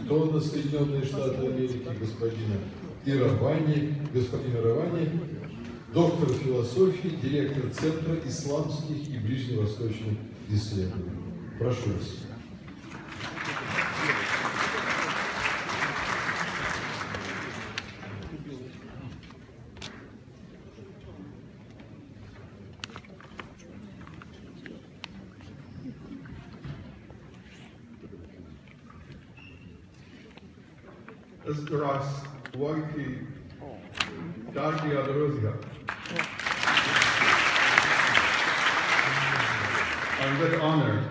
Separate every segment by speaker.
Speaker 1: Вашингтона, Соединенные Штаты Америки, господин Иравани, доктор философии, директор Центра исламских и ближневосточных исследований. Прошу вас.
Speaker 2: Здравствуйте, дорогие друзья. I'm very honored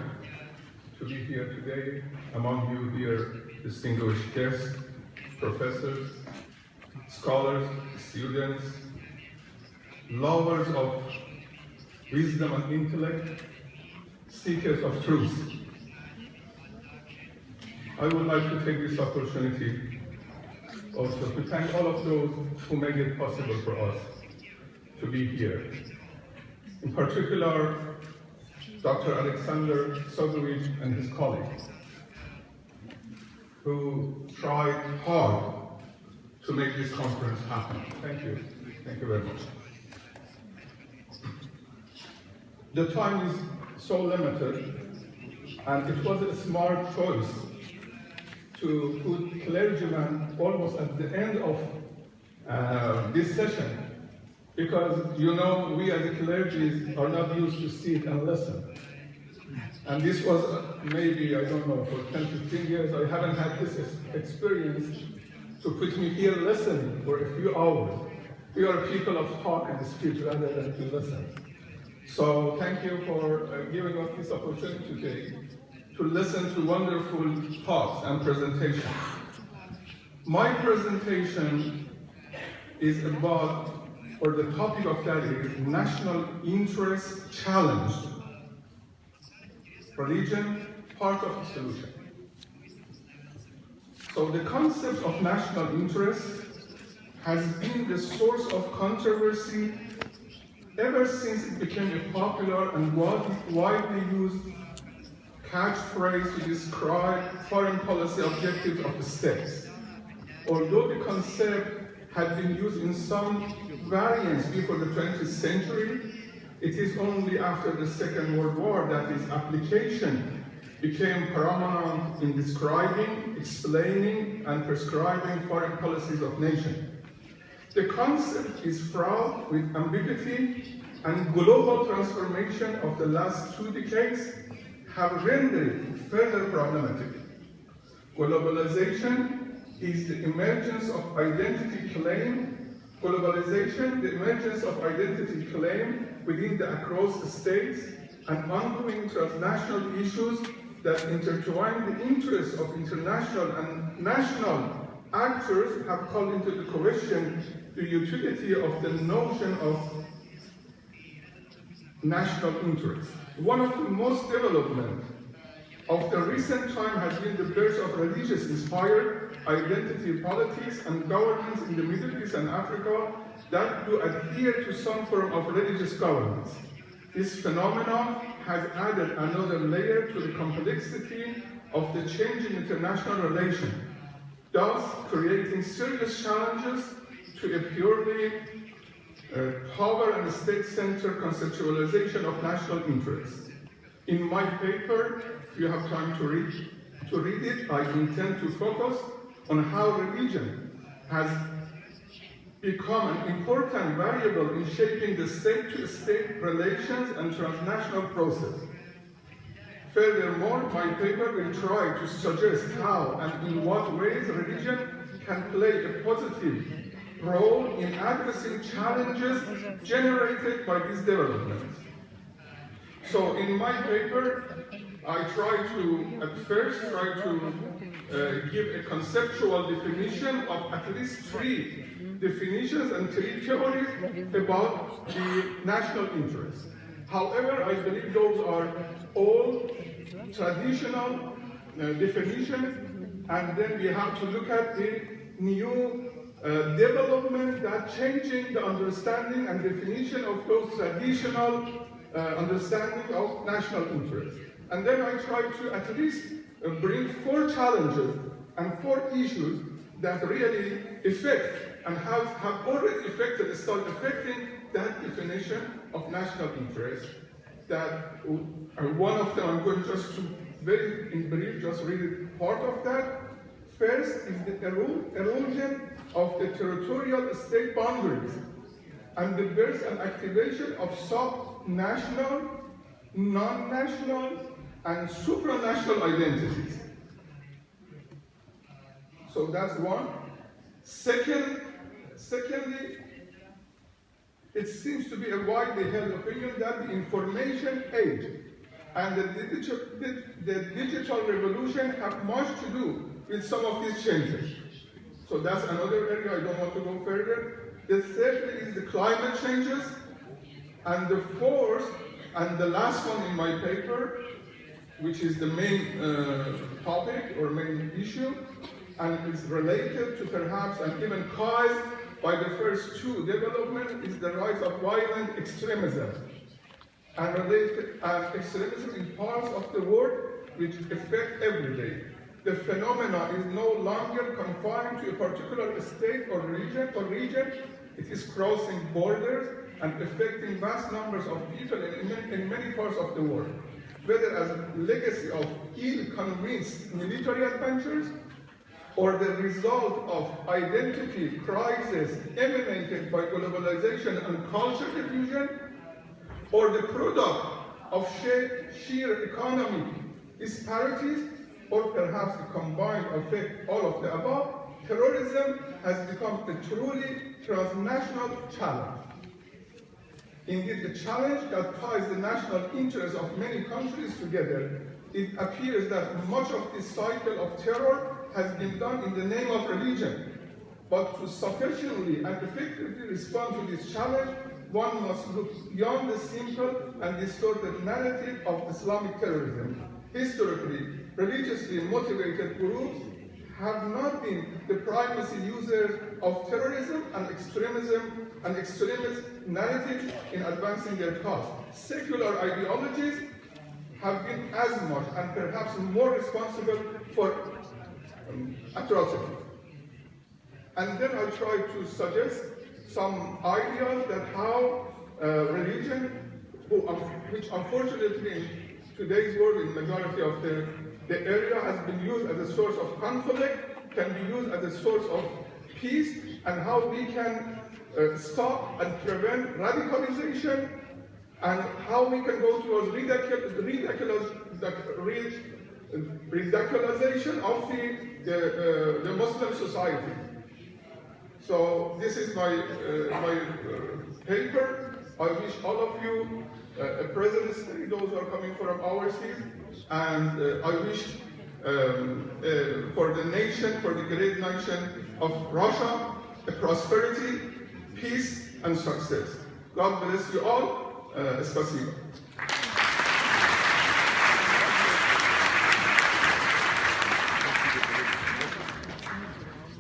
Speaker 2: to be here today among you here, distinguished guests, professors, scholars, students, lovers of wisdom and intellect, seekers of truth. I would like to take this opportunity also to thank all of those who made it possible for us to be here. In particular, Dr. Alexander Sogrovich and his colleagues, who tried hard to make this conference happen. Thank you. Thank you very much. The time is so limited, and it was a smart choice to put clergymen almost at the end of this session, because you know we as clergy are not used to sit and listen. And this was maybe, I don't know, for 10, 15 years, I haven't had this experience to put me here listening for a few hours. We are people of talk and speech rather than to listen. So thank you for giving us this opportunity today to listen to wonderful talks and presentations. My presentation is about, or the topic of that is national interest challenge. Religion, part of the solution. So the concept of national interest has been the source of controversy ever since it became a popular and widely used catchphrase to describe foreign policy objectives of the states. Although the concept had been used in some variants before the 20th century, it is only after the Second World War that its application became paramount in describing, explaining, and prescribing foreign policies of nations. The concept is fraught with ambiguity, and global transformation of the last 2 decades have rendered it further problematic. Globalization is the emergence of identity claim. Globalization, the emergence of identity claim within the across states and ongoing transnational issues that intertwine the interests of international and national actors have called into the question the utility of the notion of national interest. One of the most development of the recent time has been the birth of religious-inspired identity politics and governments in the Middle East and Africa that do adhere to some form of religious governance. This phenomenon has added another layer to the complexity of the changing international relation, thus creating serious challenges to a purely power and state-centered conceptualization of national interests. In my paper, if you have time to read it, I intend to focus on how religion has become an important variable in shaping the state-to-state relations and transnational process. Furthermore, my paper will try to suggest how and in what ways religion can play a positive role in addressing challenges generated by these developments. So in my paper, I at first try to give a conceptual definition of at least 3 definitions and 3 theories about the national interest. However, I believe those are all traditional definitions, and then we have to look at the new development that changing the understanding and definition of those traditional understanding of national interest. And then I try to at least bring 4 challenges and 4 issues that really affect and have already affected, start affecting that definition of national interest. That one of them, I'm going just to very in brief, just read it, part of that. First is the erosion of the territorial state boundaries and the birth and activation of sub-national, non-national, and supranational identities. So that's one. Secondly, it seems to be a widely held opinion that the information age and the digital revolution have much to do with some of these changes. So that's another area, I don't want to go further. The third is the climate changes. And the fourth, and the last one in my paper, which is the main topic or main issue, and is related to perhaps and even caused by the first 2 developments, is the rise of violent extremism and related extremism in parts of the world which affect every day. The phenomenon is no longer confined to a particular state or region. It is crossing borders and affecting vast numbers of people in many parts of the world, whether as a legacy of ill-convinced military adventures or the result of identity crisis emanated by globalization and culture diffusion, or the product of sheer economic disparities, or perhaps the combined effect all of the above, terrorism has become a truly transnational challenge. Indeed, the challenge that ties the national interests of many countries together. It appears that much of this cycle of terror has been done in the name of religion. But to sufficiently and effectively respond to this challenge, one must look beyond the simple and distorted narrative of Islamic terrorism. Historically, religiously motivated groups have not been the primacy users of terrorism and extremism and extremist narratives in advancing their cause. Secular ideologies have been as much and perhaps more responsible for atrocities. And then I try to suggest some ideas that how religion, which unfortunately in today's world, in majority of the area, has been used as a source of conflict, can be used as a source of peace, and how we can stop and prevent radicalization, and how we can go towards ridiculization of the Muslim society. So this is my paper. I wish all of you a pleasant stay, those who are coming from overseas, and I wish for the nation, for the great nation of Russia, a prosperity, peace, and success. God bless you all. Спасибо.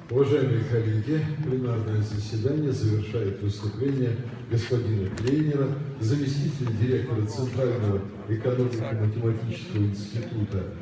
Speaker 1: Уважаемые коллеги, пленарное заседание завершает выступление господина Клейнера, заместителя директора Центрального экономико-математического института